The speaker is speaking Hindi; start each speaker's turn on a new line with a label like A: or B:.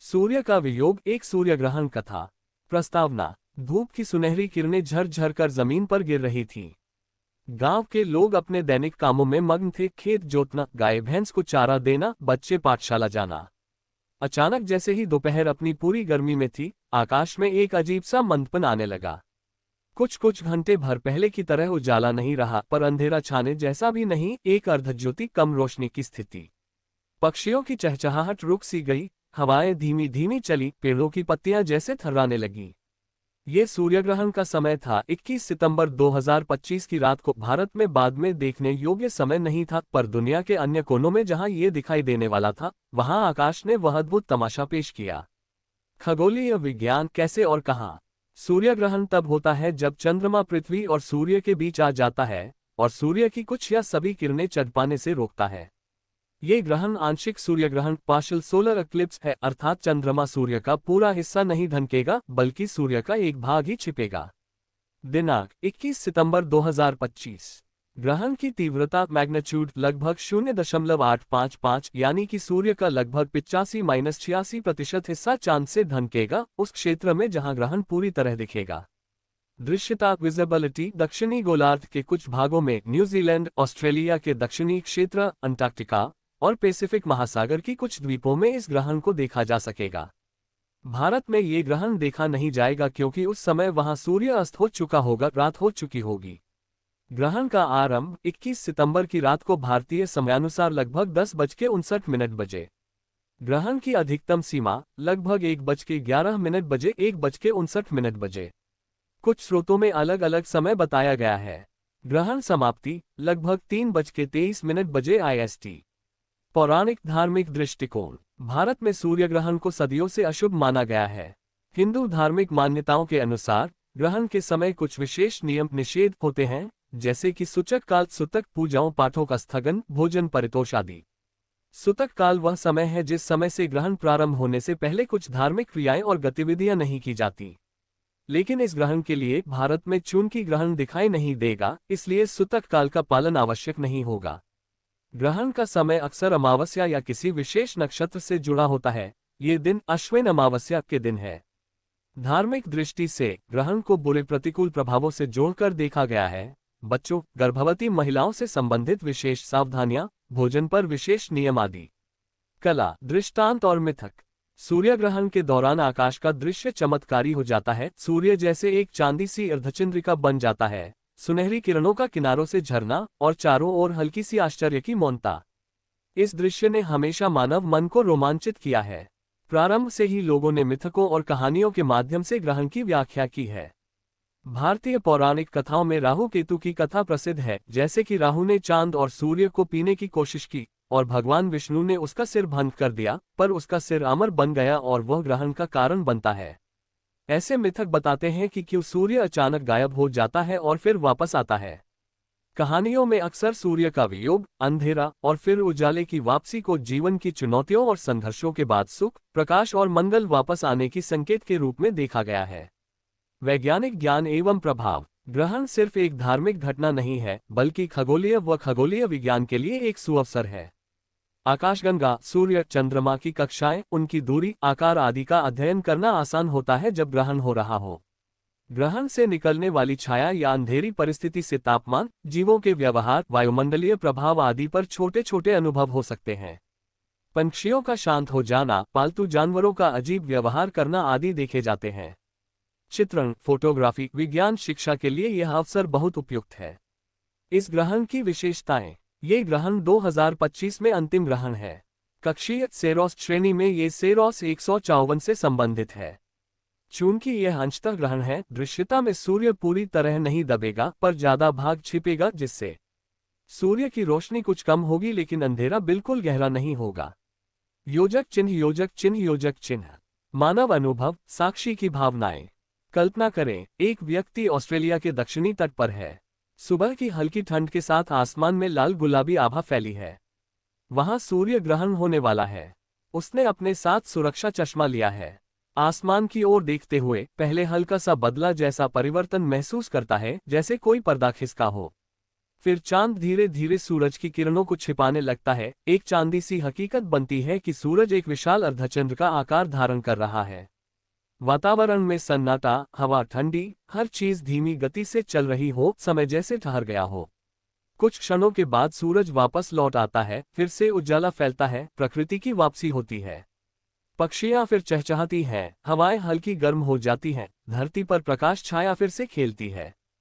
A: सूर्य का वियोग, एक सूर्य ग्रहण कथा। प्रस्तावना। धूप की सुनहरी किरणें झर-झर कर जमीन पर गिर रही थीं। गांव के लोग अपने दैनिक कामों में मग्न थे, खेत जोतना, गाय भैंस को चारा देना, बच्चे पाठशाला जाना। अचानक जैसे ही दोपहर अपनी पूरी गर्मी में थी, आकाश में एक अजीब सा मंदपन आने लगा। कुछ कुछ घंटे भर पहले की तरह उजाला नहीं रहा, पर अंधेरा छाने जैसा भी नहीं, एक अर्धज्योति कम रोशनी की स्थिति। पक्षियों की चहचहाहट रुक सी गई, हवाएं धीमी धीमी चली, पेड़ों की पत्तियां जैसे थर्राने लगीं। ये सूर्यग्रहण का समय था। 21 सितंबर 2025 की रात को। भारत में बाद में देखने योग्य समय नहीं था, पर दुनिया के अन्य कोनों में जहां ये दिखाई देने वाला था, वहां आकाश ने वह अद्भुत तमाशा पेश किया। खगोलीय विज्ञान, कैसे और कहां। सूर्यग्रहण तब होता है जब चंद्रमा पृथ्वी और सूर्य के बीच आ जाता है और सूर्य की कुछ या सभी किरणें चढ़ पाने से रोकता है। ये ग्रहण आंशिक सूर्यग्रहण, पार्शियल सोलर एक्लिप्स है, अर्थात चंद्रमा सूर्य का पूरा हिस्सा नहीं ढंकेगा, बल्कि सूर्य का एक भाग ही छिपेगा। दिनांक 21 सितंबर 2025। ग्रहण की तीव्रता मैग्नीट्यूड लगभग 0.855, यानी कि सूर्य का लगभग 85-86% हिस्सा चांद से ढंकेगा, उस क्षेत्र में जहां ग्रहण पूरी तरह दिखेगा। दृश्यता विजिबिलिटी, दक्षिणी गोलार्ध के कुछ भागों में, न्यूजीलैंड, ऑस्ट्रेलिया के दक्षिणी क्षेत्र, अंटार्कटिका और पैसिफिक महासागर की कुछ द्वीपों में इस ग्रहण को देखा जा सकेगा। भारत में ये ग्रहण देखा नहीं जाएगा क्योंकि उस समय वहां सूर्य अस्त हो चुका होगा, रात हो चुकी होगी। ग्रहण का आरंभ 21 सितंबर की रात को भारतीय समयानुसार लगभग 10:59 बजे। ग्रहण की अधिकतम सीमा लगभग 1:11 बजे, 1:59 बजे। कुछ स्रोतों में अलग अलग समय बताया गया है। ग्रहण समाप्ति लगभग 3:23 बजे IST। पौराणिक धार्मिक दृष्टिकोण। भारत में सूर्य ग्रहण को सदियों से अशुभ माना गया है। हिंदू धार्मिक मान्यताओं के अनुसार ग्रहण के समय कुछ विशेष नियम निषेध होते हैं, जैसे कि सूचक काल, सूतक, पूजाओं पाठों का स्थगन, भोजन परितोष आदि। सूतक काल वह समय है जिस समय से ग्रहण प्रारंभ होने से पहले कुछ धार्मिक क्रियाएं और गतिविधियां नहीं की जाती। लेकिन इस ग्रहण के लिए भारत में चूंकि ग्रहण दिखाई नहीं देगा, इसलिए सूतक काल का पालन आवश्यक नहीं होगा। ग्रहण का समय अक्सर अमावस्या या किसी विशेष नक्षत्र से जुड़ा होता है। ये दिन अश्विन अमावस्या के दिन है। धार्मिक दृष्टि से ग्रहण को बुरे प्रतिकूल प्रभावों से जोड़कर देखा गया है। बच्चों, गर्भवती महिलाओं से संबंधित विशेष सावधानियां, भोजन पर विशेष नियम आदि। कला, दृष्टांत और मिथक। सूर्य ग्रहण के दौरान आकाश का दृश्य चमत्कारी हो जाता है। सूर्य जैसे एक चांदी सी अर्धचंद्रिका बन जाता है, सुनहरी किरणों का किनारों से झरना और चारों ओर हल्की सी आश्चर्य की मौनता। इस दृश्य ने हमेशा मानव मन को रोमांचित किया है। प्रारंभ से ही लोगों ने मिथकों और कहानियों के माध्यम से ग्रहण की व्याख्या की है। भारतीय पौराणिक कथाओं में राहु केतु की कथा प्रसिद्ध है, जैसे कि राहु ने चांद और सूर्य को पीने की कोशिश की और भगवान विष्णु ने उसका सिर भंग कर दिया, पर उसका सिर अमर बन गया और वह ग्रहण का कारण बनता है। ऐसे मिथक बताते हैं कि क्यों सूर्य अचानक गायब हो जाता है और फिर वापस आता है। कहानियों में अक्सर सूर्य का वियोग, अंधेरा और फिर उजाले की वापसी को जीवन की चुनौतियों और संघर्षों के बाद सुख, प्रकाश और मंगल वापस आने की संकेत के रूप में देखा गया है। वैज्ञानिक ज्ञान एवं प्रभाव। ग्रहण सिर्फ एक धार्मिक घटना नहीं है, बल्कि खगोलीय व खगोलीय विज्ञान के लिए एक सुअवसर है। आकाशगंगा, सूर्य, चंद्रमा की कक्षाएं, उनकी दूरी, आकार आदि का अध्ययन करना आसान होता है जब ग्रहण हो रहा हो। ग्रहण से निकलने वाली छाया या अंधेरी परिस्थिति से तापमान, जीवों के व्यवहार, वायुमंडलीय प्रभाव आदि पर छोटे छोटे अनुभव हो सकते हैं। पंछियों का शांत हो जाना, पालतू जानवरों का अजीब व्यवहार करना आदि देखे जाते हैं। चित्रण, फोटोग्राफी, विज्ञान शिक्षा के लिए यह अवसर बहुत उपयुक्त है। इस ग्रहण की विशेषताएं। ये ग्रहण 2025 में अंतिम ग्रहण है। कक्षीय सेरोस श्रेणी में ये सेरोस 154 से संबंधित है। चूंकि यह अंशतः ग्रहण है, दृश्यता में सूर्य पूरी तरह नहीं दबेगा, पर ज्यादा भाग छिपेगा, जिससे सूर्य की रोशनी कुछ कम होगी, लेकिन अंधेरा बिल्कुल गहरा नहीं होगा। योजक चिन्ह, योजक चिन्ह, योजक चिन्ह। मानव अनुभव, साक्षी की भावनाएं। कल्पना करें, एक व्यक्ति ऑस्ट्रेलिया के दक्षिणी तट पर है। सुबह की हल्की ठंड के साथ आसमान में लाल गुलाबी आभा फैली है। वहां सूर्य ग्रहण होने वाला है। उसने अपने साथ सुरक्षा चश्मा लिया है। आसमान की ओर देखते हुए पहले हल्का सा बदला जैसा परिवर्तन महसूस करता है, जैसे कोई पर्दा खिसका हो। फिर चांद धीरे धीरे सूरज की किरणों को छिपाने लगता है। एक चांदी सी हकीकत बनती है कि सूरज एक विशाल अर्धचंद्र का आकार धारण कर रहा है। वातावरण में सन्नाटा, हवा ठंडी, हर चीज धीमी गति से चल रही हो, समय जैसे ठहर गया हो। कुछ क्षणों के बाद सूरज वापस लौट आता है, फिर से उजाला फैलता है, प्रकृति की वापसी होती है। पक्षियां फिर चहचहाती हैं, हवाएं हल्की गर्म हो जाती हैं, धरती पर प्रकाश छाया फिर से खेलती है।